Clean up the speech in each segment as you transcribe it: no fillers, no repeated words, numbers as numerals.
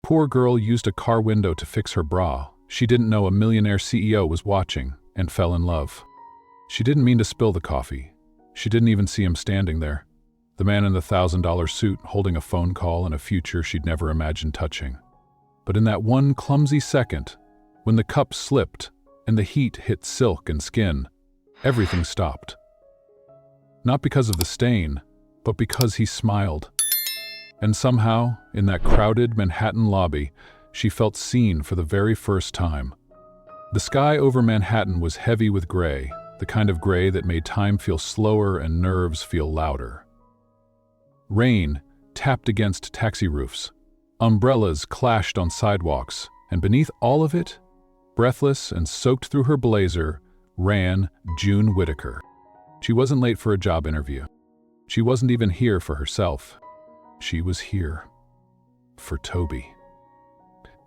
Poor girl used a car window to fix her bra. She didn't know a millionaire CEO was watching and fell in love. She didn't mean to spill the coffee. She didn't even see him standing there. The man in the $1,000 suit holding a phone call and a future she'd never imagined touching. But in that one clumsy second, when the cup slipped and the heat hit silk and skin, everything stopped. Not because of the stain, but because he smiled. And somehow, in that crowded Manhattan lobby, she felt seen for the very first time. The sky over Manhattan was heavy with gray, the kind of gray that made time feel slower and nerves feel louder. Rain tapped against taxi roofs. Umbrellas clashed on sidewalks, and beneath all of it, breathless and soaked through her blazer, ran June Whittaker. She wasn't late for a job interview. She wasn't even here for herself. She was here for Toby.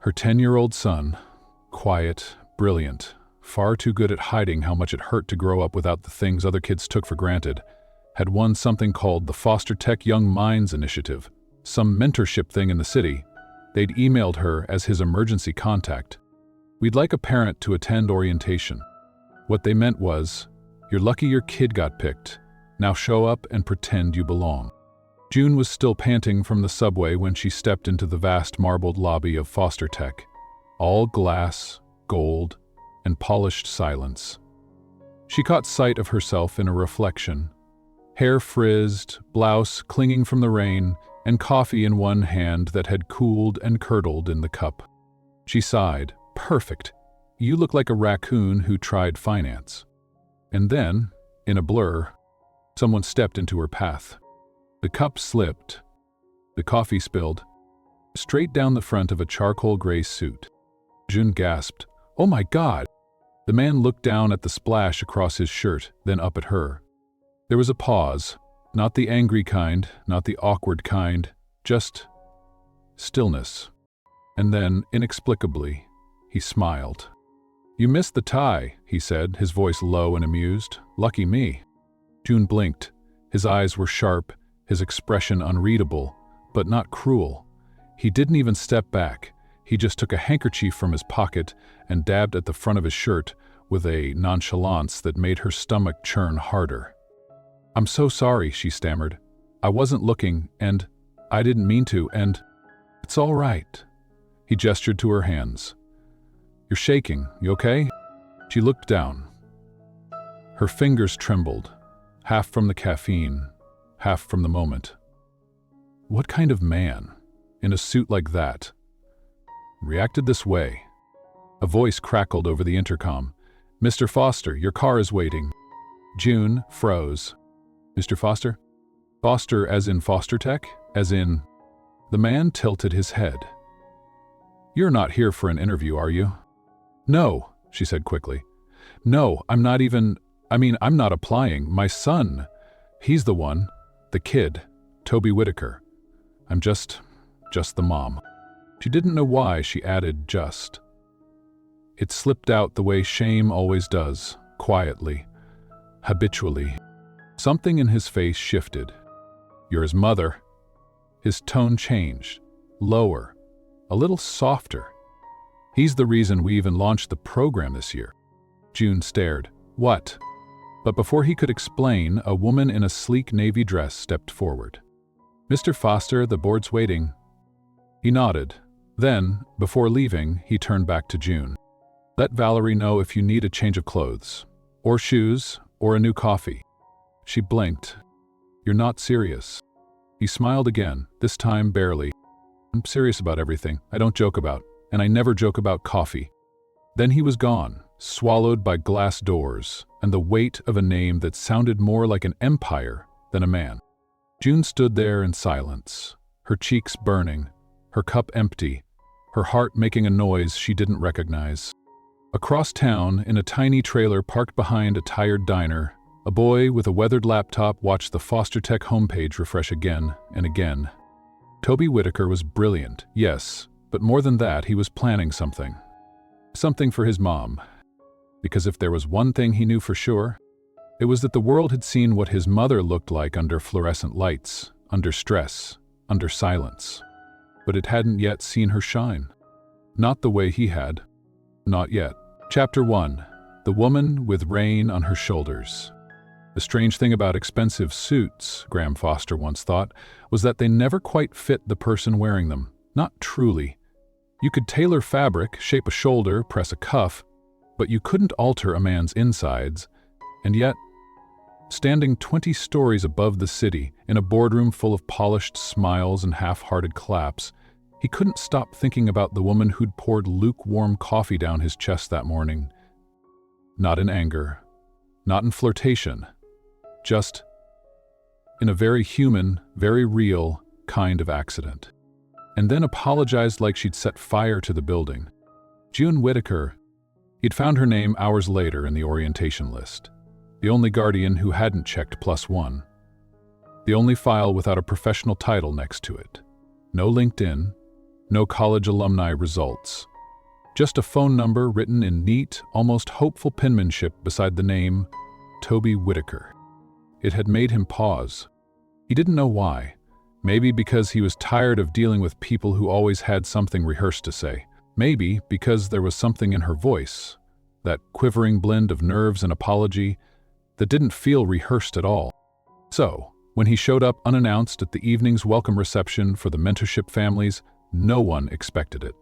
Her 10-year-old son, quiet, brilliant, far too good at hiding how much it hurt to grow up without the things other kids took for granted, had won something called the Foster Tech Young Minds Initiative, some mentorship thing in the city. They'd emailed her as his emergency contact. "We'd like a parent to attend orientation." What they meant was, "You're lucky your kid got picked. Now show up and pretend you belong." June was still panting from the subway when she stepped into the vast marbled lobby of Foster Tech. All glass, gold, and polished silence. She caught sight of herself in a reflection. Hair frizzed, blouse clinging from the rain, and coffee in one hand that had cooled and curdled in the cup. She sighed. "Perfect. You look like a raccoon who tried finance." And then, in a blur, someone stepped into her path. The cup slipped. The coffee spilled. Straight down the front of a charcoal gray suit. June gasped, "Oh my God!" The man looked down at the splash across his shirt, then up at her. There was a pause, not the angry kind, not the awkward kind, just stillness. And then, inexplicably, he smiled. "You missed the tie," he said, his voice low and amused. "Lucky me." June blinked. His eyes were sharp, his expression unreadable, but not cruel. He didn't even step back. He just took a handkerchief from his pocket and dabbed at the front of his shirt with a nonchalance that made her stomach churn harder. "I'm so sorry," she stammered. "I wasn't looking, and I didn't mean to, and it's all right." He gestured to her hands. "You're shaking. You okay?" She looked down. Her fingers trembled, half from the caffeine, half from the moment. What kind of man, in a suit like that, reacted this way? A voice crackled over the intercom. "Mr. Foster, your car is waiting." June froze. "Mr. Foster?" "Foster as in Foster Tech? As in—" The man tilted his head. "You're not here for an interview, are you?" "No," she said quickly. "No, I'm not even— I'm not applying. My son, he's the one. The kid, Toby Whittaker. I'm just the mom." She didn't know why she added just. It slipped out the way shame always does, quietly, habitually. Something in his face shifted. "You're his mother." His tone changed, lower, a little softer. "He's the reason we even launched the program this year." June stared. "What?" But before he could explain, a woman in a sleek navy dress stepped forward. "Mr. Foster, the board's waiting." He nodded. Then, before leaving, he turned back to June. "Let Valerie know if you need a change of clothes, or shoes, or a new coffee." She blinked. "You're not serious." He smiled again, this time barely. "I'm serious about everything. I don't joke about, and I never joke about coffee." Then he was gone, swallowed by glass doors and the weight of a name that sounded more like an empire than a man. June stood there in silence, her cheeks burning, her cup empty, her heart making a noise she didn't recognize. Across town, in a tiny trailer parked behind a tired diner, a boy with a weathered laptop watched the Foster Tech homepage refresh again and again. Toby Whittaker was brilliant, yes, but more than that, he was planning something. Something for his mom. Because if there was one thing he knew for sure, it was that the world had seen what his mother looked like under fluorescent lights, under stress, under silence. but it hadn't yet seen her shine. Not the way he had. Not yet. Chapter 1. The Woman with Rain on Her Shoulders. The strange thing about expensive suits, Graham Foster once thought, was that they never quite fit the person wearing them. Not truly. You could tailor fabric, shape a shoulder, press a cuff, but you couldn't alter a man's insides. And yet, standing 20 stories above the city, in a boardroom full of polished smiles and half-hearted claps, he couldn't stop thinking about the woman who'd poured lukewarm coffee down his chest that morning. Not in anger, not in flirtation, just in a very human, very real kind of accident. And then apologized like she'd set fire to the building. June Whittaker. He'd found her name hours later in the orientation list. The only guardian who hadn't checked +1. The only file without a professional title next to it. No LinkedIn, no college alumni results. Just a phone number written in neat, almost hopeful penmanship beside the name Toby Whittaker. It had made him pause. He didn't know why. Maybe because he was tired of dealing with people who always had something rehearsed to say. Maybe because there was something in her voice, that quivering blend of nerves and apology, that didn't feel rehearsed at all. So, when he showed up unannounced at the evening's welcome reception for the mentorship families, no one expected it.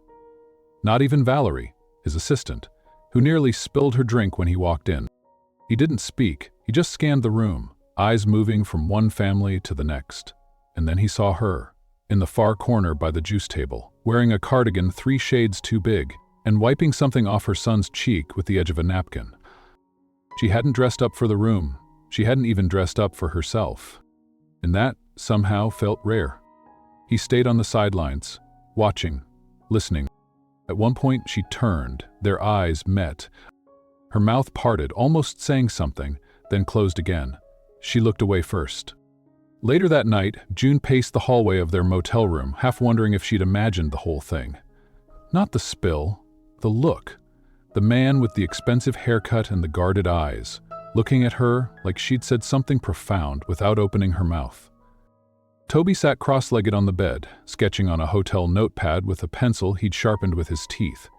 Not even Valerie, his assistant, who nearly spilled her drink when he walked in. He didn't speak, he just scanned the room, eyes moving from one family to the next. And then he saw her, in the far corner by the juice table, wearing a cardigan 3 shades too big, and wiping something off her son's cheek with the edge of a napkin. She hadn't dressed up for the room. She hadn't even dressed up for herself. And that, somehow, felt rare. He stayed on the sidelines, watching, listening. At one point, she turned. Their eyes met. Her mouth parted, almost saying something, then closed again. She looked away first. Later that night, June paced the hallway of their motel room, half wondering if she'd imagined the whole thing. Not the spill, the look. The man with the expensive haircut and the guarded eyes, looking at her like she'd said something profound without opening her mouth. Toby sat cross-legged on the bed, sketching on a hotel notepad with a pencil he'd sharpened with his teeth.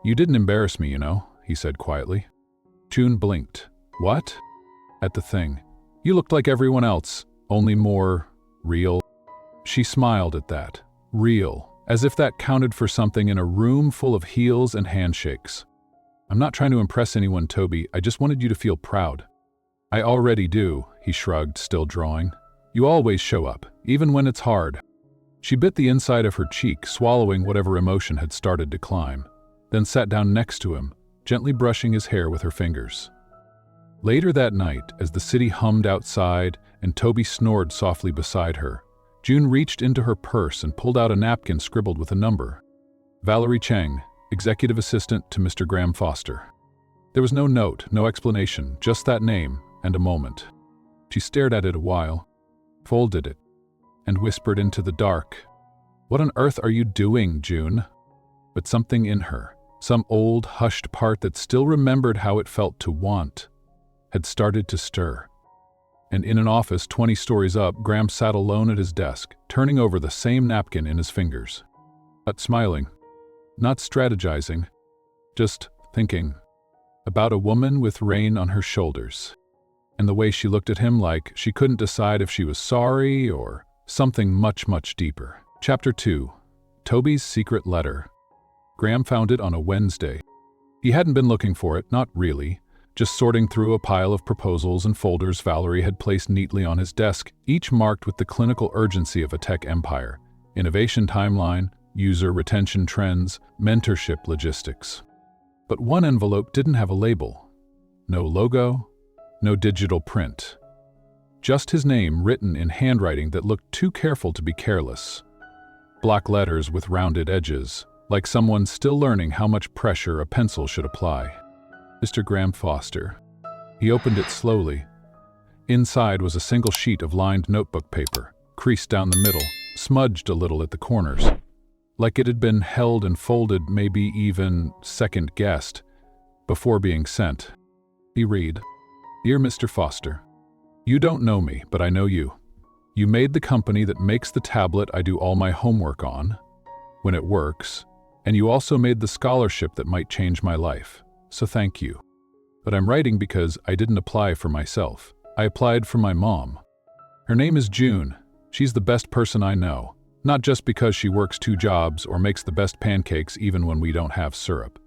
"You didn't embarrass me, you know," he said quietly. June blinked. "What?" At the thing. "You looked like everyone else, only more real." She smiled at that. Real. As if that counted for something in a room full of heels and handshakes. "I'm not trying to impress anyone, Toby. I just wanted you to feel proud." "I already do," he shrugged, still drawing. "You always show up, even when it's hard." She bit the inside of her cheek, swallowing whatever emotion had started to climb, then sat down next to him, gently brushing his hair with her fingers. Later that night, as the city hummed outside and Toby snored softly beside her, June reached into her purse and pulled out a napkin scribbled with a number. Valerie Cheng, executive assistant to Mr. Graham Foster. There was no note, no explanation, just that name and a moment. She stared at it a while, folded it, and whispered into the dark, "What on earth are you doing, June?" But something in her, some old, hushed part that still remembered how it felt to want, had started to stir. And in an office 20 stories up, Graham sat alone at his desk, turning over the same napkin in his fingers. Not smiling, not strategizing, just thinking about a woman with rain on her shoulders. And the way she looked at him like she couldn't decide if she was sorry or something much, much deeper. Chapter 2. Toby's Secret Letter. Graham found it on a Wednesday. He hadn't been looking for it, not really, just sorting through a pile of proposals and folders Valerie had placed neatly on his desk, each marked with the clinical urgency of a tech empire: innovation timeline, user retention trends, mentorship logistics. But one envelope didn't have a label. No logo, no digital print. Just his name written in handwriting that looked too careful to be careless. Black letters with rounded edges, like someone still learning how much pressure a pencil should apply. Mr. Graham Foster. He opened it slowly. Inside was a single sheet of lined notebook paper, creased down the middle, smudged a little at the corners, like it had been held and folded, maybe even second-guessed, before being sent. He read, "Dear Mr. Foster, you don't know me, but I know you. You made the company that makes the tablet I do all my homework on, when it works, and you also made the scholarship that might change my life. So thank you. But I'm writing because I didn't apply for myself. I applied for my mom. Her name is June. She's the best person I know. Not just because she works 2 jobs or makes the best pancakes even when we don't have syrup.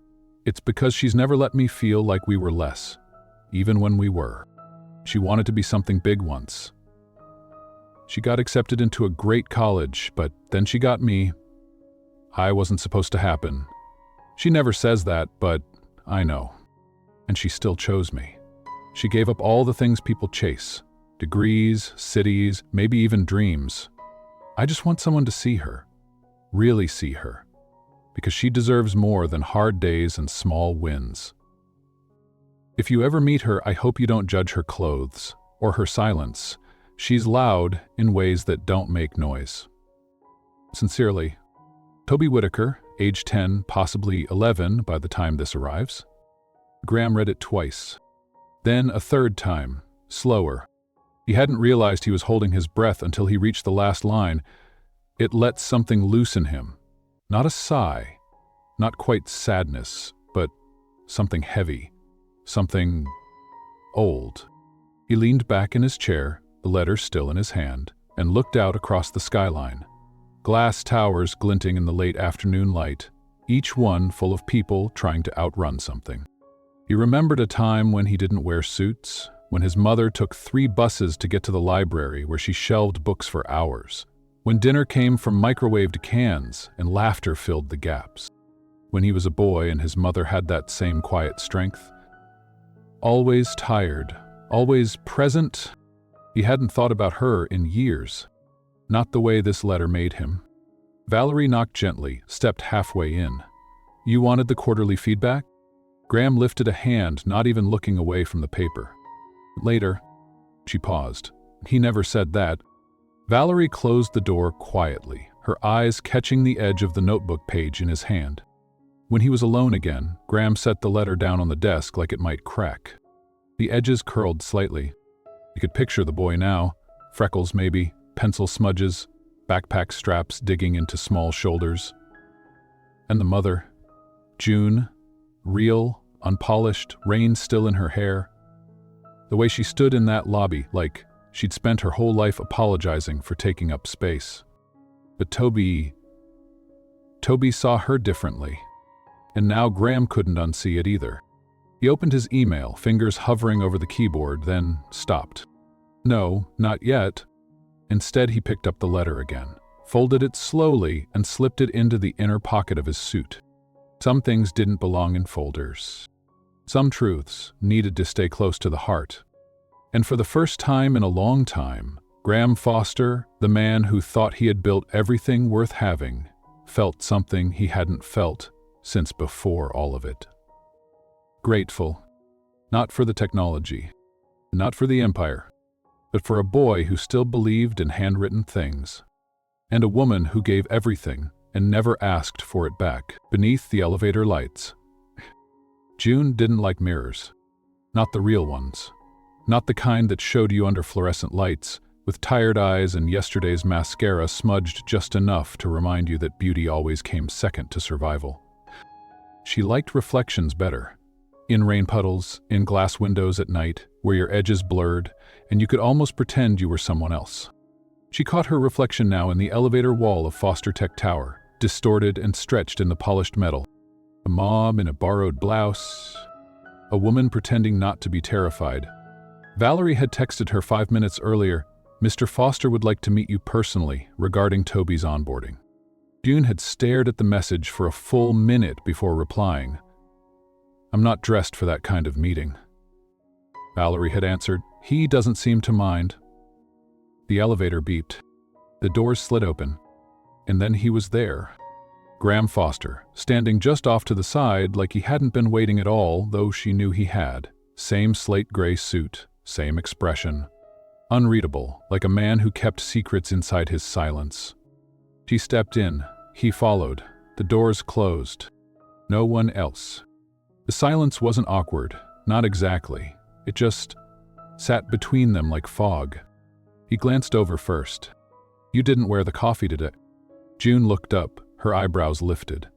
It's because she's never let me feel like we were less, even when we were. She wanted to be something big once. She got accepted into a great college, but then she got me. I wasn't supposed to happen. She never says that, but I know. And she still chose me. She gave up all the things people chase. Degrees, cities, maybe even dreams. I just want someone to see her. Really see her. Because she deserves more than hard days and small wins. If you ever meet her, I hope you don't judge her clothes or her silence. She's loud in ways that don't make noise. Sincerely, Toby Whitaker, age 10, possibly 11 by the time this arrives. Graham read it twice. Then a third time, slower. He hadn't realized he was holding his breath until he reached the last line. It let something loose in him. Not a sigh, not quite sadness, but something heavy, something old. He leaned back in his chair, the letter still in his hand, and looked out across the skyline. Glass towers glinting in the late afternoon light, each one full of people trying to outrun something. He remembered a time when he didn't wear suits, when his mother took 3 buses to get to the library where she shelved books for hours, when dinner came from microwaved cans and laughter filled the gaps, when he was a boy and his mother had that same quiet strength. Always tired, always present. He hadn't thought about her in years, not the way this letter made him. Valerie knocked gently, stepped halfway in. You wanted the quarterly feedback? Graham lifted a hand, not even looking away from the paper. Later, she paused. He never said that. Valerie closed the door quietly, her eyes catching the edge of the notebook page in his hand. When he was alone again, Graham set the letter down on the desk like it might crack. The edges curled slightly. He could picture the boy now, freckles maybe, pencil smudges, backpack straps digging into small shoulders. And the mother, June, real, unpolished, rain still in her hair. The way she stood in that lobby, like she'd spent her whole life apologizing for taking up space. But Toby saw her differently. And now Graham couldn't unsee it either. He opened his email, fingers hovering over the keyboard, then stopped. No, not yet. Instead, he picked up the letter again, folded it slowly, and slipped it into the inner pocket of his suit. Some things didn't belong in folders. Some truths needed to stay close to the heart. And for the first time in a long time, Graham Foster, the man who thought he had built everything worth having, felt something he hadn't felt since before all of it. Grateful, not for the technology, not for the empire, but for a boy who still believed in handwritten things, and a woman who gave everything and never asked for it back. Beneath the elevator lights, June didn't like mirrors, not the real ones, not the kind that showed you under fluorescent lights, with tired eyes and yesterday's mascara smudged just enough to remind you that beauty always came second to survival. She liked reflections better. In rain puddles, in glass windows at night, where your edges blurred, and you could almost pretend you were someone else. She caught her reflection now in the elevator wall of Foster Tech Tower, distorted and stretched in the polished metal. A mom in a borrowed blouse. A woman pretending not to be terrified. Valerie had texted her 5 minutes earlier, Mr. Foster would like to meet you personally regarding Toby's onboarding. June had stared at the message for a full minute before replying. I'm not dressed for that kind of meeting. Valerie had answered, he doesn't seem to mind. The elevator beeped. The doors slid open. And then he was there. Graham Foster, standing just off to the side like he hadn't been waiting at all, though she knew he had. Same slate gray suit, same expression. Unreadable, like a man who kept secrets inside his silence. She stepped in. He followed. The doors closed. No one else. The silence wasn't awkward, not exactly. It just sat between them like fog. He glanced over first. "You didn't wear the coffee today." June looked up, her eyebrows lifted.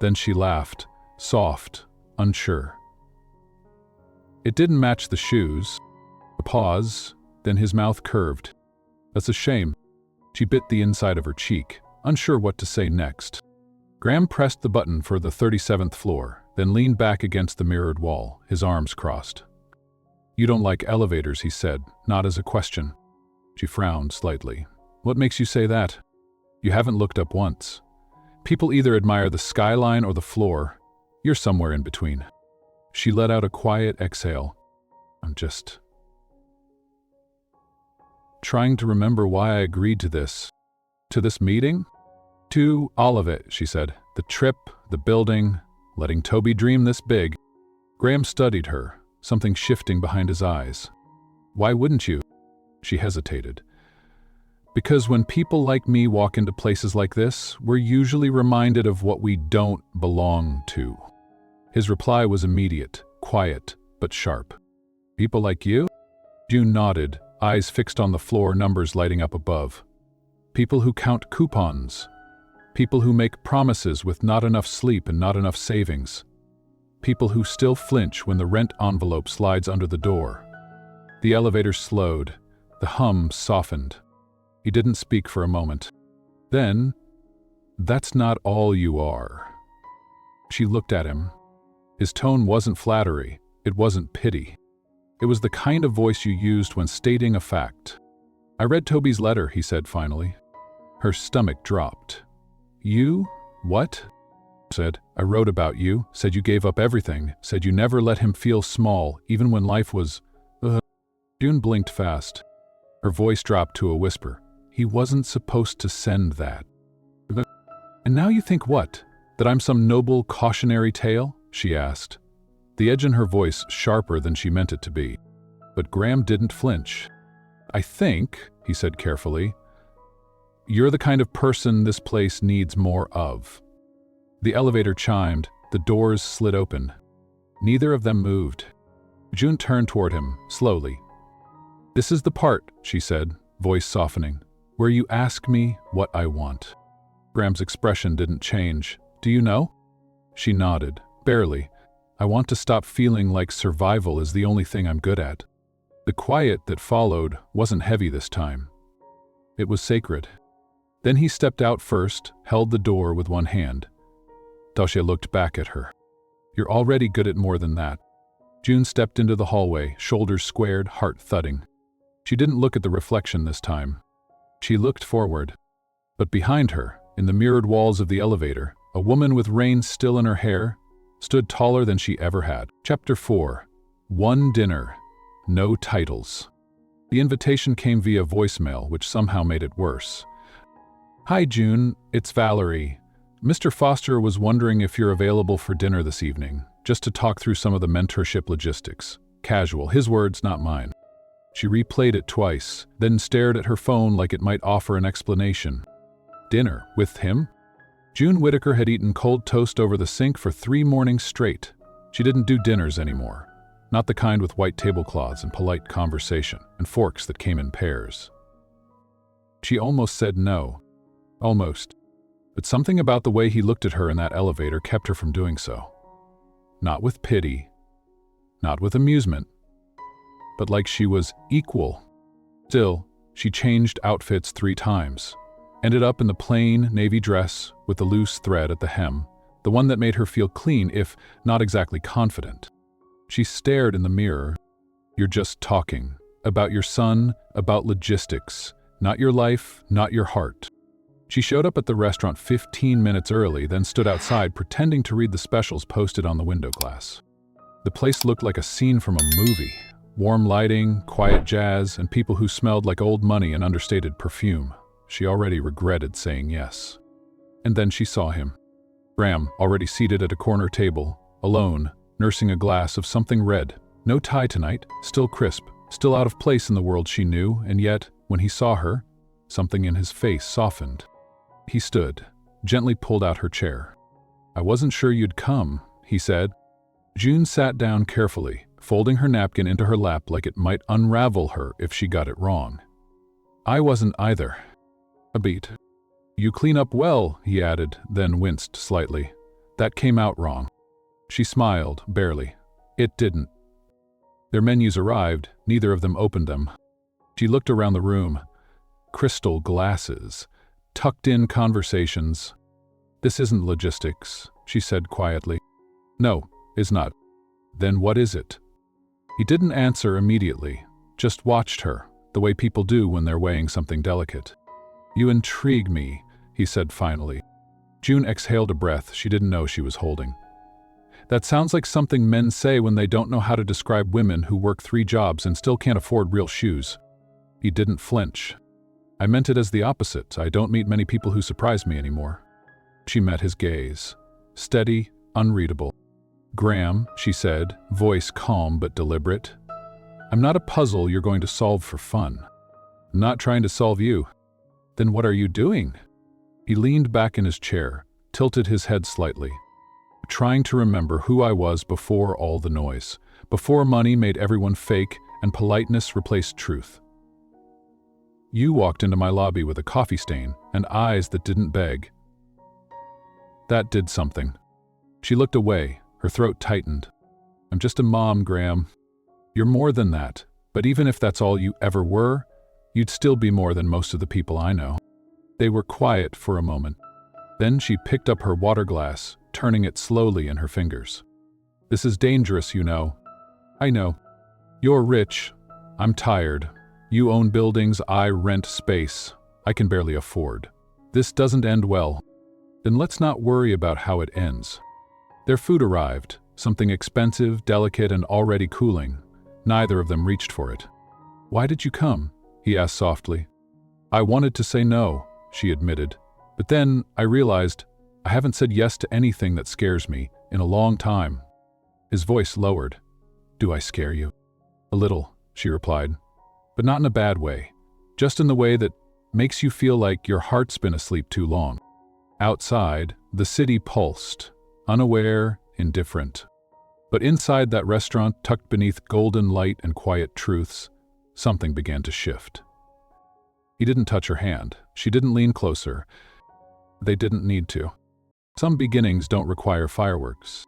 Then she laughed, soft, unsure. It didn't match the shoes. A pause, then his mouth curved. "That's a shame." She bit the inside of her cheek, unsure what to say next. Graham pressed the button for the 37th floor, then leaned back against the mirrored wall, his arms crossed. "You don't like elevators," he said, not as a question. She frowned slightly. "What makes you say that? You haven't looked up once. People either admire the skyline or the floor. You're somewhere in between." She let out a quiet exhale. "I'm just trying to remember why I agreed to this. To this meeting? To all of it," she said. "The trip, the building, letting Toby dream this big." Graham studied her, something shifting behind his eyes. "Why wouldn't you?" She hesitated. "Because when people like me walk into places like this, we're usually reminded of what we don't belong to." His reply was immediate, quiet, but sharp. "People like you?" June nodded, eyes fixed on the floor, numbers lighting up above. "People who count coupons. People who make promises with not enough sleep and not enough savings. People who still flinch when the rent envelope slides under the door." The elevator slowed. The hum softened. He didn't speak for a moment. Then, "That's not all you are." She looked at him. His tone wasn't flattery. It wasn't pity. It was the kind of voice you used when stating a fact. "I read Toby's letter," he said finally. Her stomach dropped. "You? What?" Said, "I wrote about you, said you gave up everything, said you never let him feel small, even when life was, June blinked fast. Her voice dropped to a whisper. "He wasn't supposed to send that." "And now you think what? That I'm some noble cautionary tale?" she asked, the edge in her voice sharper than she meant it to be. But Graham didn't flinch. "I think," he said carefully, "you're the kind of person this place needs more of." The elevator chimed, the doors slid open. Neither of them moved. June turned toward him, slowly. "This is the part," she said, voice softening, "where you ask me what I want." Graham's expression didn't change. "Do you know?" She nodded, barely. "I want to stop feeling like survival is the only thing I'm good at." The quiet that followed wasn't heavy this time. It was sacred. Then he stepped out first, held the door with one hand. Tasha looked back at her. "You're already good at more than that." June stepped into the hallway, shoulders squared, heart thudding. She didn't look at the reflection this time. She looked forward. But behind her, in the mirrored walls of the elevator, a woman with rain still in her hair stood taller than she ever had. Chapter 4. One dinner. No titles. The invitation came via voicemail, which somehow made it worse. "Hi, June. It's Valerie. Mr. Foster was wondering if you're available for dinner this evening, just to talk through some of the mentorship logistics." Casual, his words, not mine. She replayed it twice, then stared at her phone like it might offer an explanation. Dinner? With him? June Whitaker had eaten cold toast over the sink for 3 mornings straight. She didn't do dinners anymore. Not the kind with white tablecloths and polite conversation, and forks that came in pairs. She almost said no. Almost. But something about the way he looked at her in that elevator kept her from doing so. Not with pity. Not with amusement. But like she was equal. Still, she changed outfits 3 times. Ended up in the plain navy dress with the loose thread at the hem, the one that made her feel clean if not exactly confident. She stared in the mirror. "You're just talking. About your son, about logistics. Not your life, not your heart." She showed up at the restaurant 15 minutes early, then stood outside pretending to read the specials posted on the window glass. The place looked like a scene from a movie. Warm lighting, quiet jazz, and people who smelled like old money and understated perfume. She already regretted saying yes. And then she saw him. Graham, already seated at a corner table, alone, nursing a glass of something red. No tie tonight, still crisp, still out of place in the world she knew, and yet, when he saw her, something in his face softened. He stood, gently pulled out her chair. "I wasn't sure you'd come," he said. June sat down carefully, folding her napkin into her lap like it might unravel her if she got it wrong. I wasn't either. A beat. You clean up well, he added, then winced slightly. That came out wrong. She smiled, barely. It didn't. Their menus arrived, neither of them opened them. She looked around the room. Crystal glasses. Tucked-in conversations. This isn't logistics, she said quietly. No, it's not. Then what is it? He didn't answer immediately, just watched her, the way people do when they're weighing something delicate. You intrigue me, he said finally. June exhaled a breath she didn't know she was holding. That sounds like something men say when they don't know how to describe women who work 3 jobs and still can't afford real shoes. He didn't flinch. I meant it as the opposite. I don't meet many people who surprise me anymore. She met his gaze. Steady, unreadable. Graham, she said, voice calm but deliberate. I'm not a puzzle you're going to solve for fun. I'm not trying to solve you. Then what are you doing? He leaned back in his chair, tilted his head slightly. Trying to remember who I was before all the noise, before money made everyone fake and politeness replaced truth. You walked into my lobby with a coffee stain and eyes that didn't beg. That did something. She looked away, her throat tightened. I'm just a mom, Graham. You're more than that, but even if that's all you ever were, you'd still be more than most of the people I know. They were quiet for a moment. Then she picked up her water glass, turning it slowly in her fingers. This is dangerous, you know. I know. You're rich. I'm tired. You own buildings, I rent space. I can barely afford. This doesn't end well. Then let's not worry about how it ends. Their food arrived, something expensive, delicate, and already cooling. Neither of them reached for it. Why did you come? He asked softly. I wanted to say no, she admitted. But then I realized I haven't said yes to anything that scares me in a long time. His voice lowered. Do I scare you? A little, she replied. But not in a bad way. Just in the way that makes you feel like your heart's been asleep too long. Outside, the city pulsed, unaware, indifferent. But inside that restaurant, tucked beneath golden light and quiet truths, something began to shift. He didn't touch her hand. She didn't lean closer. They didn't need to. Some beginnings don't require fireworks.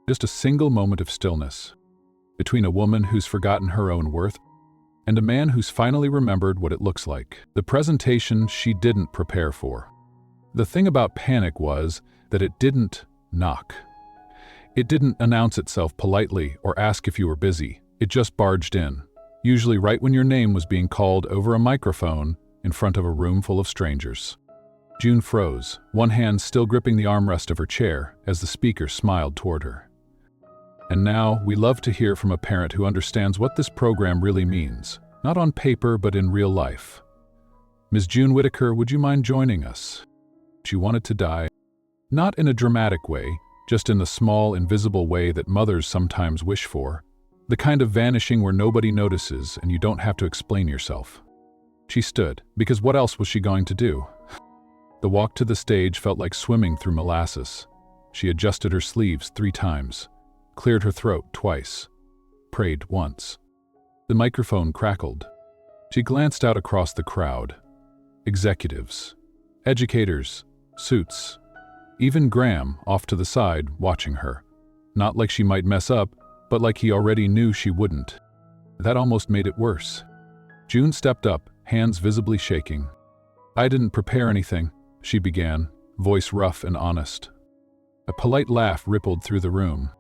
Just a single moment of stillness. Between a woman who's forgotten her own worth and a man who's finally remembered what it looks like. The presentation she didn't prepare for. The thing about panic was that it didn't knock. It didn't announce itself politely or ask if you were busy. It just barged in, usually right when your name was being called over a microphone in front of a room full of strangers. June froze, one hand still gripping the armrest of her chair as the speaker smiled toward her. And now, we love to hear from a parent who understands what this program really means, not on paper but in real life. Ms. June Whitaker, would you mind joining us? She wanted to die. Not in a dramatic way, just in the small, invisible way that mothers sometimes wish for. The kind of vanishing where nobody notices and you don't have to explain yourself. She stood, because what else was she going to do? The walk to the stage felt like swimming through molasses. She adjusted her sleeves 3 times, cleared her throat twice, prayed once. The microphone crackled. She glanced out across the crowd. Executives, educators, suits, even Graham off to the side watching her. Not like she might mess up, but like he already knew she wouldn't. That almost made it worse. June stepped up, hands visibly shaking. I didn't prepare anything, she began, voice rough and honest. A polite laugh rippled through the room.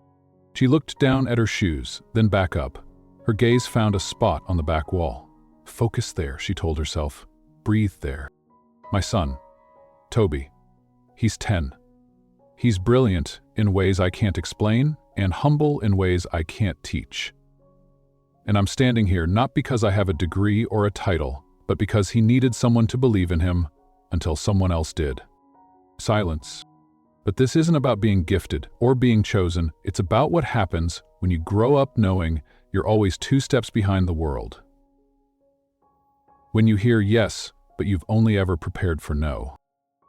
She looked down at her shoes, then back up. Her gaze found a spot on the back wall. Focus there, she told herself. Breathe there. My son, Toby. He's 10. He's brilliant in ways I can't explain and humble in ways I can't teach. And I'm standing here not because I have a degree or a title, but because he needed someone to believe in him until someone else did. Silence. But this isn't about being gifted or being chosen. It's about what happens when you grow up knowing you're always 2 steps behind the world. When you hear yes, but you've only ever prepared for no.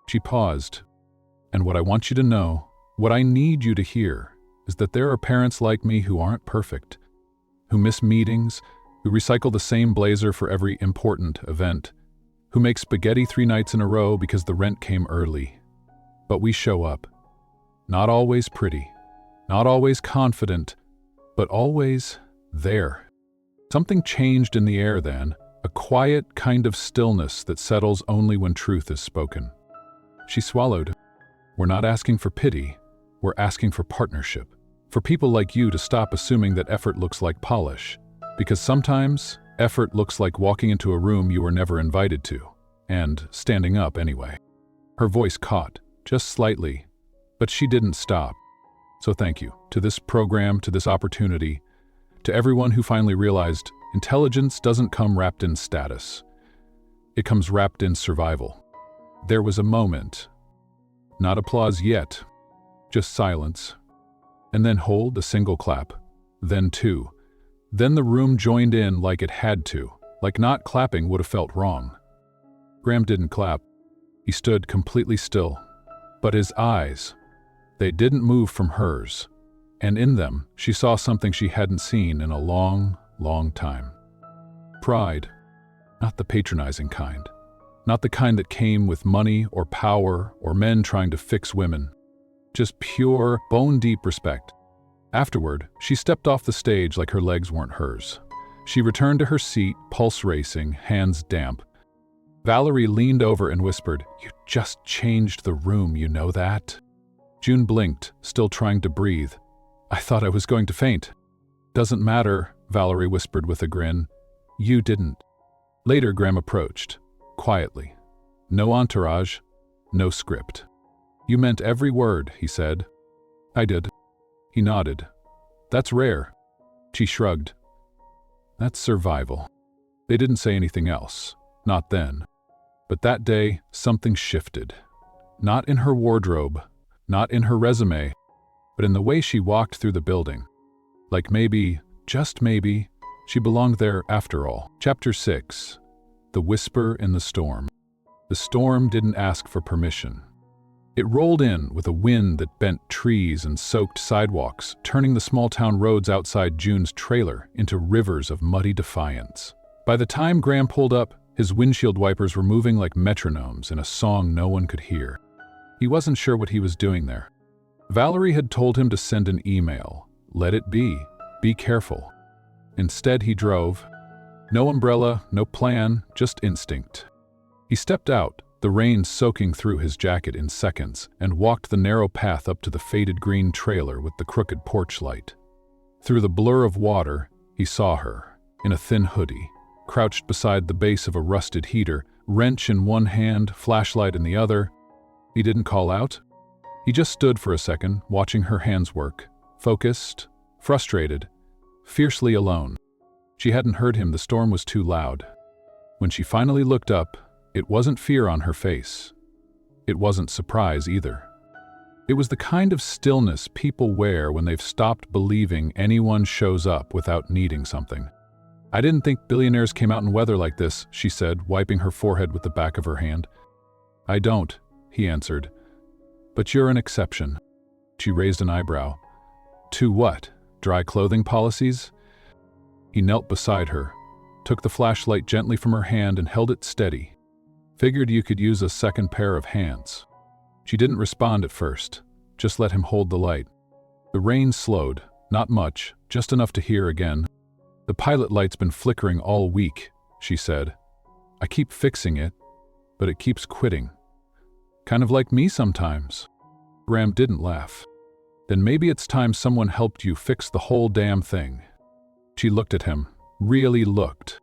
She paused. And what I want you to know, what I need you to hear, is that there are parents like me who aren't perfect, who miss meetings, who recycle the same blazer for every important event, who makes spaghetti 3 nights in a row because the rent came early. But we show up. Not always pretty, not always confident, but always there. Something changed in the air then, a quiet kind of stillness that settles only when truth is spoken. She swallowed. We're not asking for pity, we're asking for partnership. For people like you to stop assuming that effort looks like polish. Because sometimes, effort looks like walking into a room you were never invited to, and standing up anyway. Her voice caught, just slightly, but she didn't stop. So thank you to this program, to this opportunity, to everyone who finally realized intelligence doesn't come wrapped in status. It comes wrapped in survival. There was a moment. Not applause yet, just silence. And then hold, a single clap. Then 2. Then the room joined in like it had to, like not clapping would have felt wrong. Graham didn't clap. He stood completely still. But his eyes, they didn't move from hers. And in them, she saw something she hadn't seen in a long, long time. Pride. Not the patronizing kind. Not the kind that came with money or power or men trying to fix women. Just pure, bone-deep respect. Afterward, she stepped off the stage like her legs weren't hers. She returned to her seat, pulse racing, hands damp. Valerie leaned over and whispered, "You just changed the room, you know that?" June blinked, still trying to breathe. "I thought I was going to faint." "Doesn't matter," Valerie whispered with a grin. "You didn't." Later, Graham approached, quietly. No entourage, no script. "You meant every word," he said. "I did." He nodded. "That's rare." She shrugged. "That's survival." They didn't say anything else, not then. But that day, something shifted. Not in her wardrobe, not in her resume, but in the way she walked through the building. Like maybe, just maybe, she belonged there after all. Chapter 6. The Whisper in the Storm. The storm didn't ask for permission. It rolled in with a wind that bent trees and soaked sidewalks, turning the small-town roads outside June's trailer into rivers of muddy defiance. By the time Graham pulled up, his windshield wipers were moving like metronomes in a song no one could hear. He wasn't sure what he was doing there. Valerie had told him to send an email. Let it be careful. Instead, he drove. No umbrella, no plan, just instinct. He stepped out, the rain soaking through his jacket in seconds, and walked the narrow path up to the faded green trailer with the crooked porch light. Through the blur of water, he saw her, in a thin hoodie, crouched beside the base of a rusted heater, wrench in one hand, flashlight in the other. He didn't call out. He just stood for a second, watching her hands work, focused, frustrated, fiercely alone. She hadn't heard him, the storm was too loud. When she finally looked up, it wasn't fear on her face. It wasn't surprise either. It was the kind of stillness people wear when they've stopped believing anyone shows up without needing something. "I didn't think billionaires came out in weather like this," she said, wiping her forehead with the back of her hand. "I don't," he answered. "But you're an exception." She raised an eyebrow. "To what? Dry clothing policies?" He knelt beside her, took the flashlight gently from her hand and held it steady. "Figured you could use a second pair of hands." She didn't respond at first, just let him hold the light. The rain slowed, not much, just enough to hear again. "The pilot light's been flickering all week," she said. "I keep fixing it, but it keeps quitting. Kind of like me sometimes." Graham didn't laugh. "Then maybe it's time someone helped you fix the whole damn thing." She looked at him, really looked.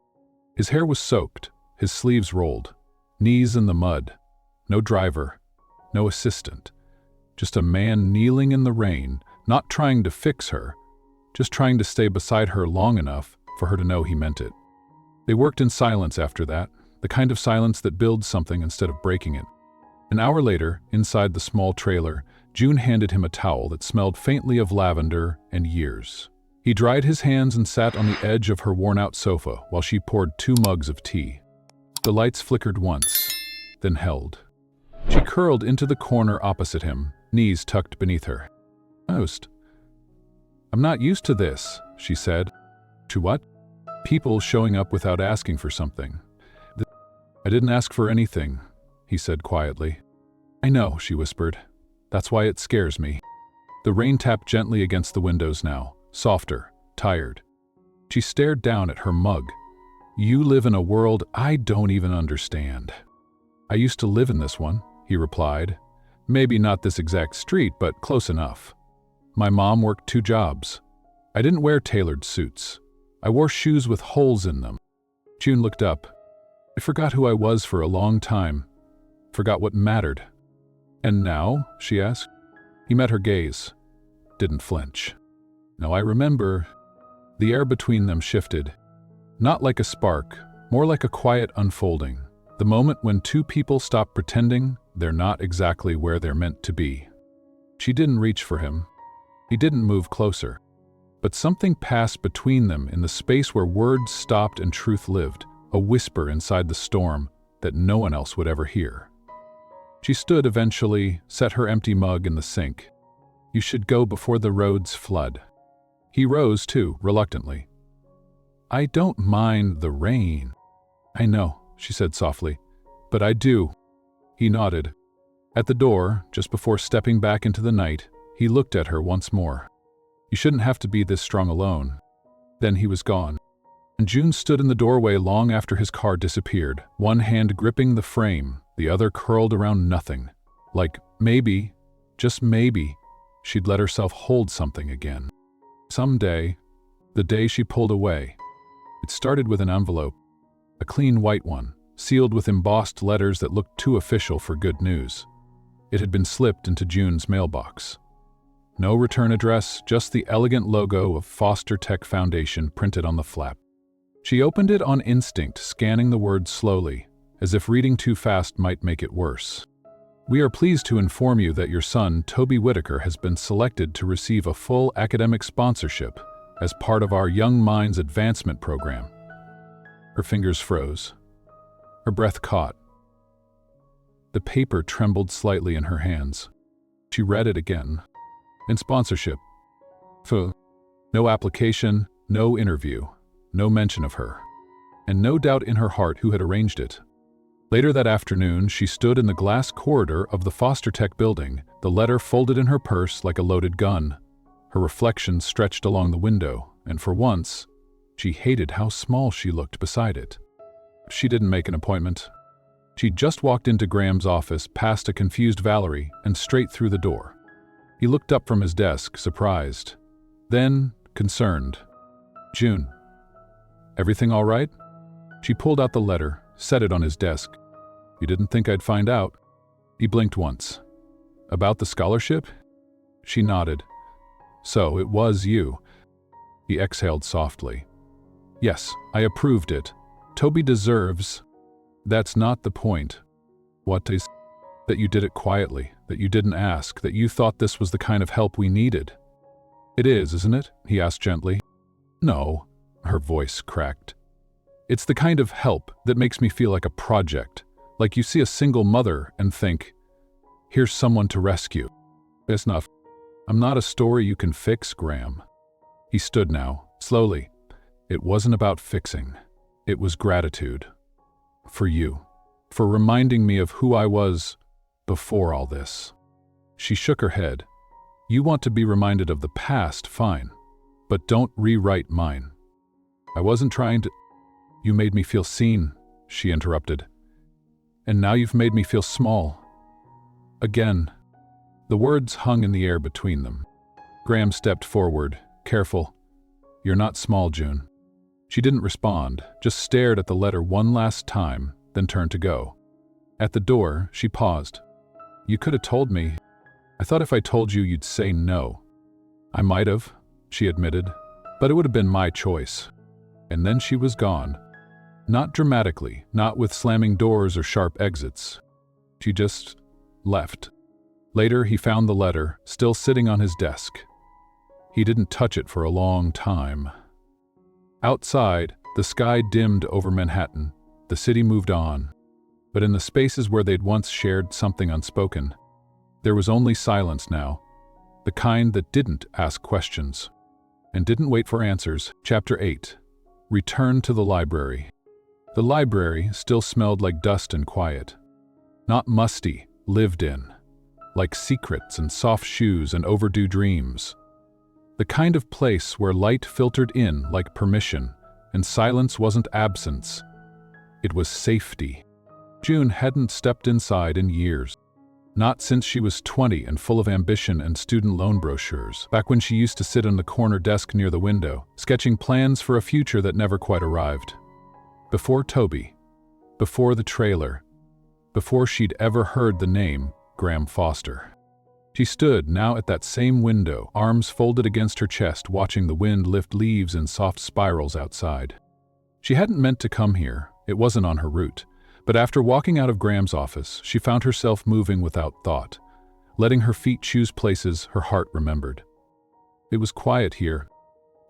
His hair was soaked, his sleeves rolled, knees in the mud. No driver, no assistant. Just a man kneeling in the rain, not trying to fix her, just trying to stay beside her long enough for her to know he meant it. They worked in silence after that, the kind of silence that builds something instead of breaking it. An hour later, inside the small trailer, June handed him a towel that smelled faintly of lavender and years. He dried his hands and sat on the edge of her worn-out sofa while she poured 2 mugs of tea. The lights flickered once, then held. She curled into the corner opposite him, knees tucked beneath her. "I'm not used to this," she said. "To what?" "People showing up without asking for something. "I didn't ask for anything," he said quietly. "I know," she whispered. "That's why it scares me." The rain tapped gently against the windows now, softer, tired. She stared down at her mug. "You live in a world I don't even understand." "I used to live in this one," he replied. "Maybe not this exact street, but close enough. My mom worked 2 jobs. I didn't wear tailored suits. I wore shoes with holes in them." June looked up. "I forgot who I was for a long time. Forgot what mattered." "And now?" she asked. He met her gaze. Didn't flinch. "No, I remember." The air between them shifted. Not like a spark, more like a quiet unfolding. The moment when 2 people stop pretending they're not exactly where they're meant to be. She didn't reach for him. He didn't move closer. But something passed between them in the space where words stopped and truth lived, a whisper inside the storm that no one else would ever hear. She stood eventually, set her empty mug in the sink. "You should go before the roads flood." He rose too, reluctantly. "I don't mind the rain." "I know," she said softly, "but I do." He nodded. At the door, just before stepping back into the night, he looked at her once more. "You shouldn't have to be this strong alone." Then he was gone. And June stood in the doorway long after his car disappeared, one hand gripping the frame, the other curled around nothing. Like maybe, just maybe, she'd let herself hold something again. Someday, the day she pulled away. It started with an envelope, a clean white one, sealed with embossed letters that looked too official for good news. It had been slipped into June's mailbox. No return address, just the elegant logo of Foster Tech Foundation printed on the flap. She opened it on instinct, scanning the words slowly, as if reading too fast might make it worse. "We are pleased to inform you that your son, Toby Whitaker, has been selected to receive a full academic sponsorship as part of our Young Minds Advancement Program." Her fingers froze. Her breath caught. The paper trembled slightly in her hands. She read it again. "In sponsorship. No application, no interview, no mention of her, and no doubt in her heart who had arranged it." Later that afternoon, she stood in the glass corridor of the Foster Tech building, the letter folded in her purse like a loaded gun. Her reflection stretched along the window, and for once, she hated how small she looked beside it. She didn't make an appointment. She just walked into Graham's office, past a confused Valerie, and straight through the door. He looked up from his desk, surprised. Then, concerned. "June, everything all right?" She pulled out the letter, set it on his desk. "You didn't think I'd find out?" He blinked once. "About the scholarship?" She nodded. "So, it was you." He exhaled softly. "Yes, I approved it. Toby deserves—" "That's not the point." "What is?" "That you did it quietly, that you didn't ask, that you thought this was the kind of help we needed." "It is, isn't it?" he asked gently. "No." Her voice cracked. "It's the kind of help that makes me feel like a project, like you see a single mother and think, here's someone to rescue. It's enough. I'm not a story you can fix, Graham." He stood now, slowly. "It wasn't about fixing. It was gratitude. For you. For reminding me of who I was before all this." She shook her head. "You want to be reminded of the past, fine. But don't rewrite mine. I wasn't trying to—" "You made me feel seen," she interrupted. "And now you've made me feel small. Again." The words hung in the air between them. Graham stepped forward, careful. "You're not small, June." She didn't respond, just stared at the letter one last time, then turned to go. At the door, she paused. "You could have told me. I thought if I told you, you'd say no." "I might have," she admitted, "but it would have been my choice." And then she was gone. Not dramatically, not with slamming doors or sharp exits. She just left. Later, he found the letter, still sitting on his desk. He didn't touch it for a long time. Outside, the sky dimmed over Manhattan. The city moved on. But in the spaces where they'd once shared something unspoken, there was only silence now, the kind that didn't ask questions and didn't wait for answers. Chapter 8. Return to the library. The library still smelled like dust and quiet. Not musty, lived in. Like secrets and soft shoes and overdue dreams. The kind of place where light filtered in like permission, and silence wasn't absence. It was safety. June hadn't stepped inside in years. Not since she was 20 and full of ambition and student loan brochures, back when she used to sit on the corner desk near the window, sketching plans for a future that never quite arrived. Before Toby, before the trailer, before she'd ever heard the name Graham Foster. She stood now at that same window, arms folded against her chest, watching the wind lift leaves in soft spirals outside. She hadn't meant to come here, it wasn't on her route. But after walking out of Graham's office, she found herself moving without thought, letting her feet choose places her heart remembered. It was quiet here.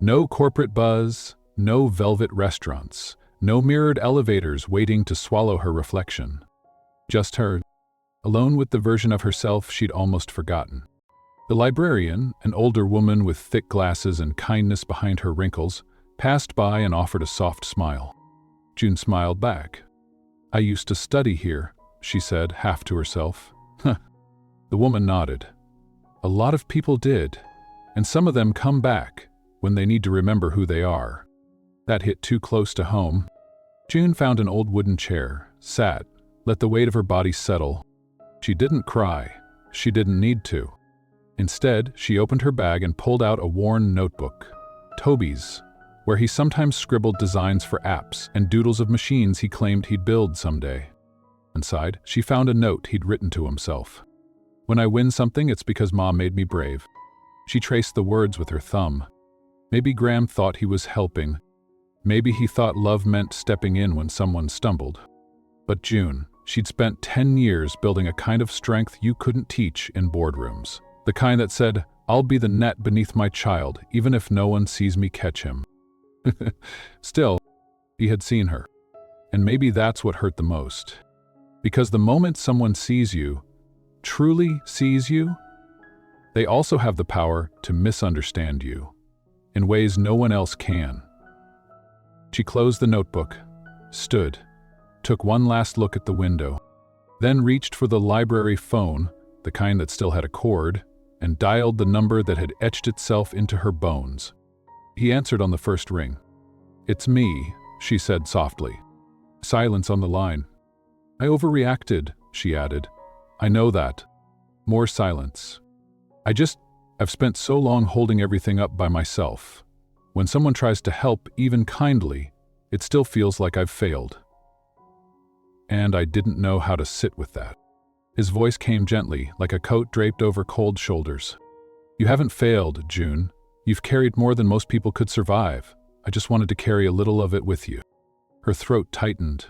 No corporate buzz, no velvet restaurants, no mirrored elevators waiting to swallow her reflection. Just her, alone with the version of herself she'd almost forgotten. The librarian, an older woman with thick glasses and kindness behind her wrinkles, passed by and offered a soft smile. June smiled back. "I used to study here," she said, half to herself. "Huh." The woman nodded. "A lot of people did, and some of them come back when they need to remember who they are." That hit too close to home. June found an old wooden chair, sat, let the weight of her body settle. She didn't cry. She didn't need to. Instead, she opened her bag and pulled out a worn notebook. Toby's, where he sometimes scribbled designs for apps and doodles of machines he claimed he'd build someday. Inside, she found a note he'd written to himself. "When I win something, it's because Mom made me brave." She traced the words with her thumb. Maybe Graham thought he was helping. Maybe he thought love meant stepping in when someone stumbled. But June, she'd spent 10 years building a kind of strength you couldn't teach in boardrooms. The kind that said, "I'll be the net beneath my child, even if no one sees me catch him." Still, he had seen her. And maybe that's what hurt the most. Because the moment someone sees you, truly sees you, they also have the power to misunderstand you in ways no one else can. She closed the notebook, stood, took one last look at the window, then reached for the library phone, the kind that still had a cord, and dialed the number that had etched itself into her bones. He answered on the first ring. "It's me," she said softly. Silence on the line. "I overreacted," she added. "I know that." More silence. I've spent so long holding everything up by myself. When someone tries to help, even kindly, it still feels like I've failed. And I didn't know how to sit with that." His voice came gently, like a coat draped over cold shoulders. "You haven't failed, June. You've carried more than most people could survive. I just wanted to carry a little of it with you." Her throat tightened.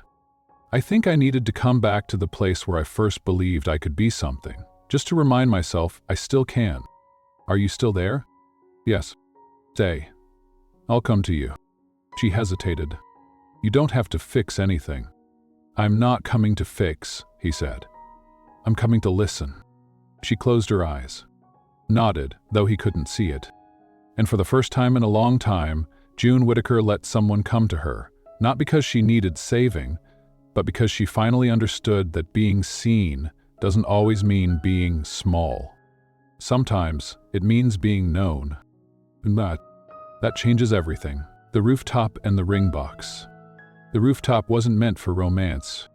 "I think I needed to come back to the place where I first believed I could be something, just to remind myself I still can." "Are you still there?" "Yes." "Stay. I'll come to you." She hesitated. "You don't have to fix anything." "I'm not coming to fix," he said. "I'm coming to listen." She closed her eyes. Nodded, though he couldn't see it. And for the first time in a long time, June Whitaker let someone come to her, not because she needed saving, but because she finally understood that being seen doesn't always mean being small. Sometimes it means being known. And that changes everything. The rooftop and the ring box. The rooftop wasn't meant for romance.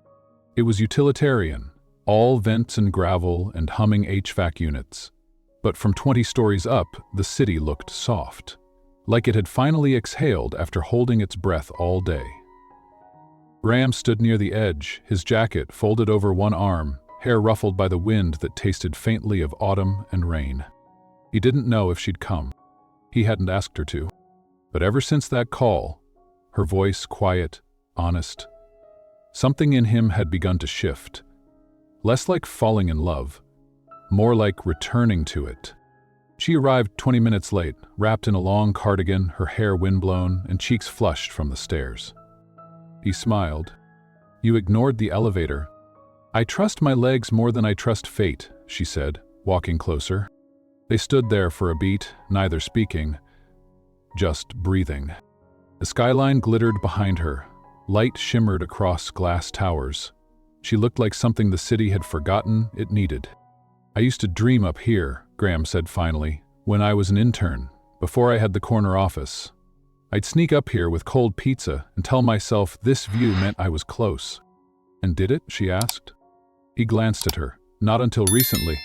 It was utilitarian, all vents and gravel and humming HVAC units. But from 20 stories up, the city looked soft, like it had finally exhaled after holding its breath all day. Graham stood near the edge, his jacket folded over one arm, hair ruffled by the wind that tasted faintly of autumn and rain. He didn't know if she'd come. He hadn't asked her to. But ever since that call, her voice quiet, honest, something in him had begun to shift. Less like falling in love, more like returning to it. She arrived 20 minutes late, wrapped in a long cardigan, her hair windblown and cheeks flushed from the stairs. He smiled. "You ignored the elevator." "I trust my legs more than I trust fate," she said, walking closer. They stood there for a beat, neither speaking, just breathing. The skyline glittered behind her, Light shimmered across glass towers. She looked like something the city had forgotten it needed. "I used to dream up here," Graham said finally, "when I was an intern, before I had the corner office. I'd sneak up here with cold pizza and tell myself this view meant I was close." "And did it?" she asked. He glanced at her. "Not until recently."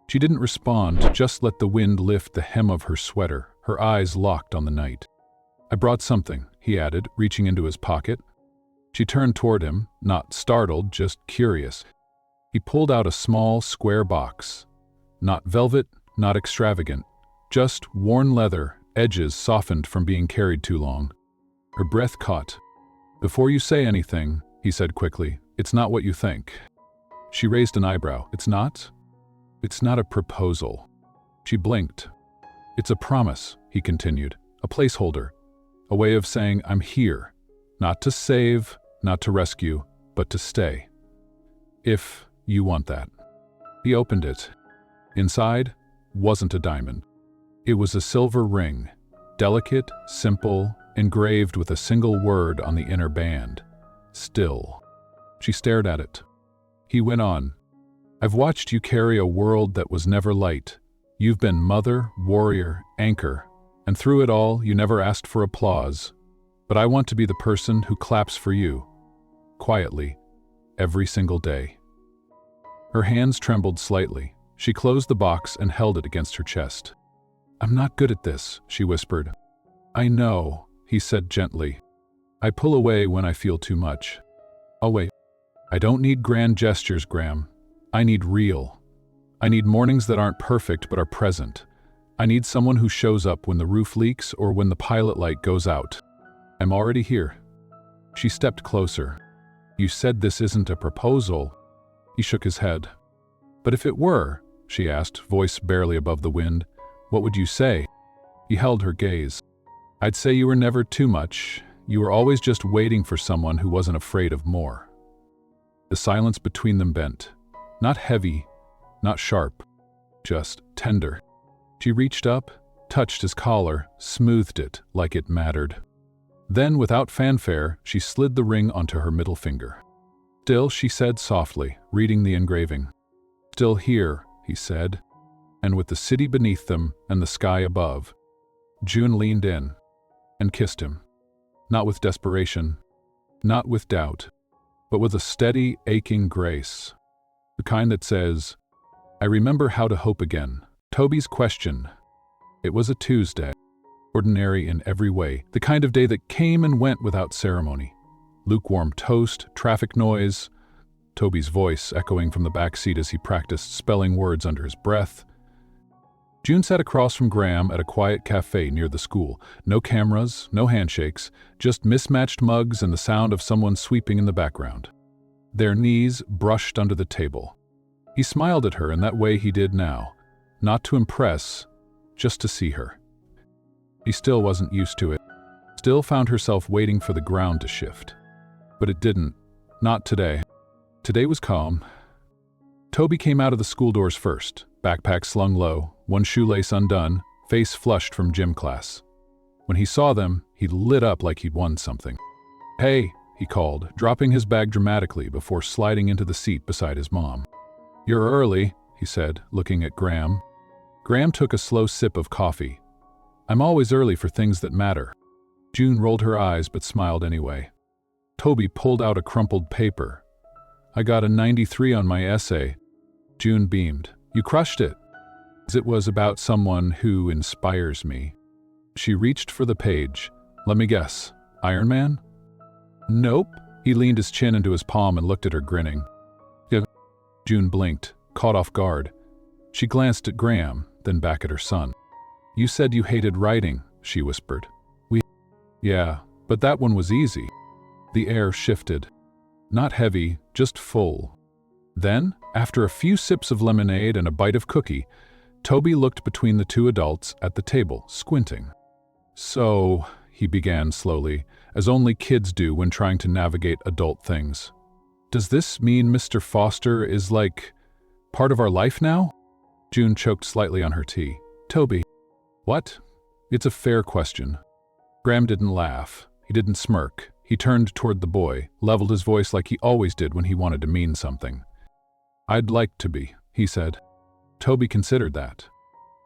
She didn't respond, just let the wind lift the hem of her sweater, her eyes locked on the night. "I brought something," he added, reaching into his pocket. She turned toward him, not startled, just curious. He pulled out a small, square box. Not velvet, not extravagant, just worn leather, edges softened from being carried too long. Her breath caught. "Before you say anything," he said quickly, "it's not what you think." She raised an eyebrow. "It's not?" "It's not a proposal." She blinked. "It's a promise," he continued, "a placeholder, a way of saying I'm here, not to save, not to rescue, but to stay. If you want that." He opened it. Inside wasn't a diamond. It was a silver ring, delicate, simple, engraved with a single word on the inner band. Still. She stared at it. He went on. "I've watched you carry a world that was never light. You've been mother, warrior, anchor, and through it all, you never asked for applause. But I want to be the person who claps for you, quietly, every single day." Her hands trembled slightly. She closed the box and held it against her chest. "I'm not good at this," she whispered. "I know," he said gently. "I pull away when I feel too much. I'll wait. I don't need grand gestures, Graham. I need real. I need mornings that aren't perfect but are present. I need someone who shows up when the roof leaks or when the pilot light goes out. I'm already here." She stepped closer. "You said this isn't a proposal." He shook his head. "But if it were," she asked, voice barely above the wind, "what would you say?" He held her gaze. "I'd say you were never too much. You were always just waiting for someone who wasn't afraid of more." The silence between them bent. Not heavy, not sharp, just tender. She reached up, touched his collar, smoothed it like it mattered. Then, without fanfare, she slid the ring onto her middle finger. "Still," she said softly, reading the engraving. "Still here," he said, and with the city beneath them and the sky above. June leaned in and kissed him. Not with desperation, not with doubt, but with a steady, aching grace. The kind that says, "I remember how to hope again." Toby's question. It was a Tuesday. Ordinary in every way, the kind of day that came and went without ceremony. Lukewarm toast, traffic noise, Toby's voice echoing from the back seat as he practiced spelling words under his breath. June sat across from Graham at a quiet cafe near the school. No cameras, no handshakes, just mismatched mugs and the sound of someone sweeping in the background. Their knees brushed under the table. He smiled at her in that way he did now, not to impress, just to see her. She still wasn't used to it, still found herself waiting for the ground to shift. But it didn't, not today. Today was calm. Toby came out of the school doors first, backpack slung low, one shoelace undone, face flushed from gym class. When he saw them, he lit up like he'd won something. "Hey," he called, dropping his bag dramatically before sliding into the seat beside his mom. "You're early," he said, looking at Graham. Graham took a slow sip of coffee. "I'm always early for things that matter." June rolled her eyes but smiled anyway. Toby pulled out a crumpled paper. "I got a 93 on my essay." June beamed. "You crushed it." "It was about someone who inspires me." She reached for the page. "Let me guess. Iron Man?" "Nope." He leaned his chin into his palm and looked at her, grinning. "Yeah." June blinked, caught off guard. She glanced at Graham, then back at her son. "You said you hated writing," she whispered. Yeah, but that one was easy." The air shifted. Not heavy, just full. Then, after a few sips of lemonade and a bite of cookie, Toby looked between the two adults at the table, squinting. "So," he began slowly, as only kids do when trying to navigate adult things. "Does this mean Mr. Foster is like part of our life now?" June choked slightly on her tea. "Toby." "What?" "It's a fair question." Graham didn't laugh. He didn't smirk. He turned toward the boy, leveled his voice like he always did when he wanted to mean something. "I'd like to be," he said. Toby considered that.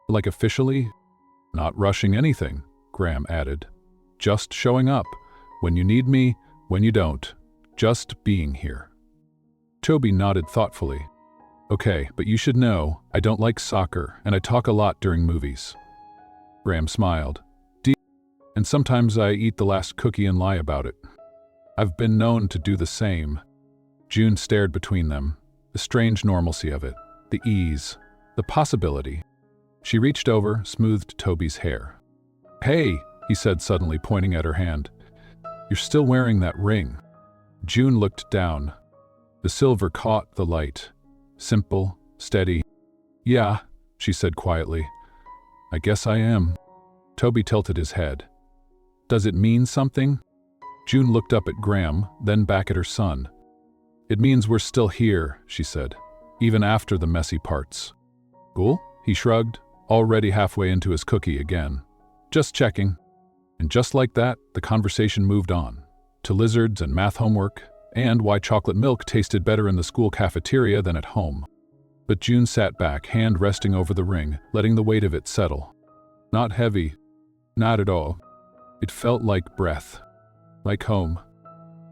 "Like officially?" "Not rushing anything," Graham added. "Just showing up. When you need me, when you don't. Just being here." Toby nodded thoughtfully. "Okay, but you should know, I don't like soccer, and I talk a lot during movies." Graham smiled. "And sometimes I eat the last cookie and lie about it. I've been known to do the same." June stared between them, the strange normalcy of it, the ease, the possibility. She reached over, smoothed Toby's hair. "Hey," he said suddenly, pointing at her hand. "You're still wearing that ring." June looked down. The silver caught the light. Simple, steady. "Yeah," she said quietly. "I guess I am." Toby tilted his head. "Does it mean something?" June looked up at Graham, then back at her son. "It means we're still here," she said, "even after the messy parts." "Cool?" He shrugged, already halfway into his cookie again. "Just checking." And just like that, the conversation moved on. To lizards and math homework, and why chocolate milk tasted better in the school cafeteria than at home. But June sat back, hand resting over the ring, letting the weight of it settle. Not heavy. Not at all. It felt like breath. Like home.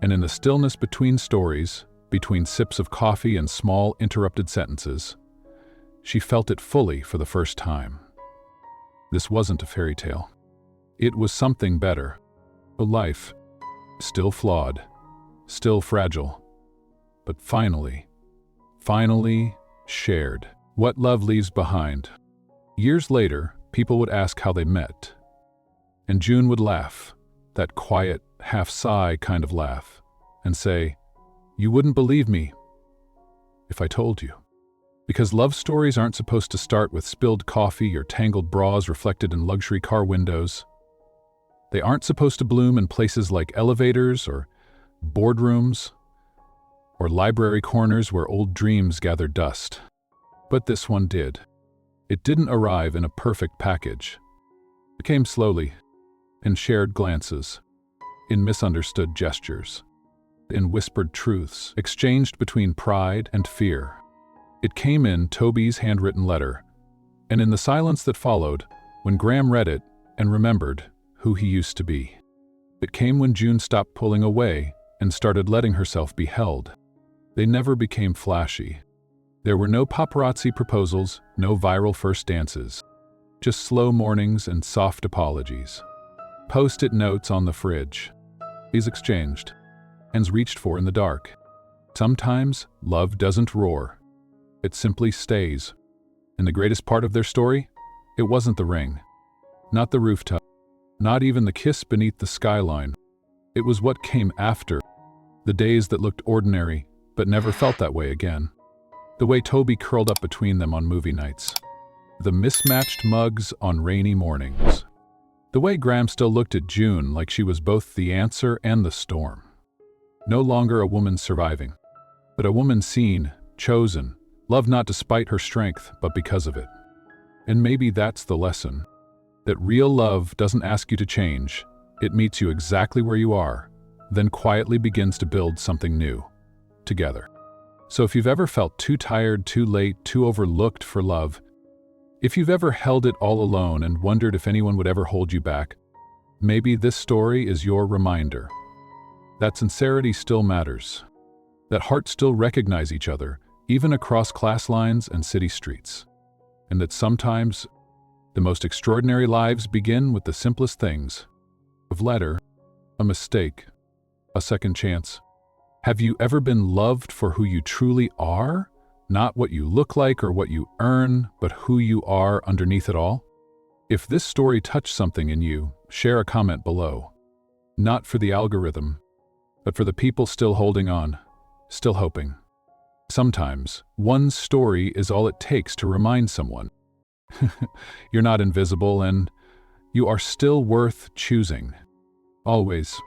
And in the stillness between stories, between sips of coffee and small, interrupted sentences, she felt it fully for the first time. This wasn't a fairy tale. It was something better. A life. Still flawed. Still fragile. But finally shared. What love leaves behind. Years later, people would ask how they met. And June would laugh, that quiet, half-sigh kind of laugh, and say, "You wouldn't believe me if I told you." Because love stories aren't supposed to start with spilled coffee or tangled bras reflected in luxury car windows. They aren't supposed to bloom in places like elevators or boardrooms or library corners where old dreams gather dust. But this one did. It didn't arrive in a perfect package. It came slowly, in shared glances, in misunderstood gestures, in whispered truths exchanged between pride and fear. It came in Toby's handwritten letter, and in the silence that followed, when Graham read it and remembered who he used to be. It came when June stopped pulling away and started letting herself be held. They never became flashy. There were no paparazzi proposals, no viral first dances, just slow mornings and soft apologies. Post-it notes on the fridge. These exchanged, hands reached for in the dark. Sometimes love doesn't roar. It simply stays. And the greatest part of their story? It wasn't the ring. Not the rooftop. Not even the kiss beneath the skyline. It was what came after. The days that looked ordinary, but never felt that way again. The way Toby curled up between them on movie nights. The mismatched mugs on rainy mornings. The way Graham still looked at June like she was both the answer and the storm. No longer a woman surviving, but a woman seen, chosen, loved not despite her strength, but because of it. And maybe that's the lesson. That real love doesn't ask you to change. It meets you exactly where you are, then quietly begins to build something new. Together. So if you've ever felt too tired, too late, too overlooked for love, if you've ever held it all alone and wondered if anyone would ever hold you back, maybe this story is your reminder that sincerity still matters, that hearts still recognize each other, even across class lines and city streets, and that sometimes the most extraordinary lives begin with the simplest things: a letter, a mistake, a second chance. Have you ever been loved for who you truly are? Not what you look like or what you earn, but who you are underneath it all? If this story touched something in you, share a comment below. Not for the algorithm, but for the people still holding on, still hoping. Sometimes, one story is all it takes to remind someone. You're not invisible and you are still worth choosing. Always.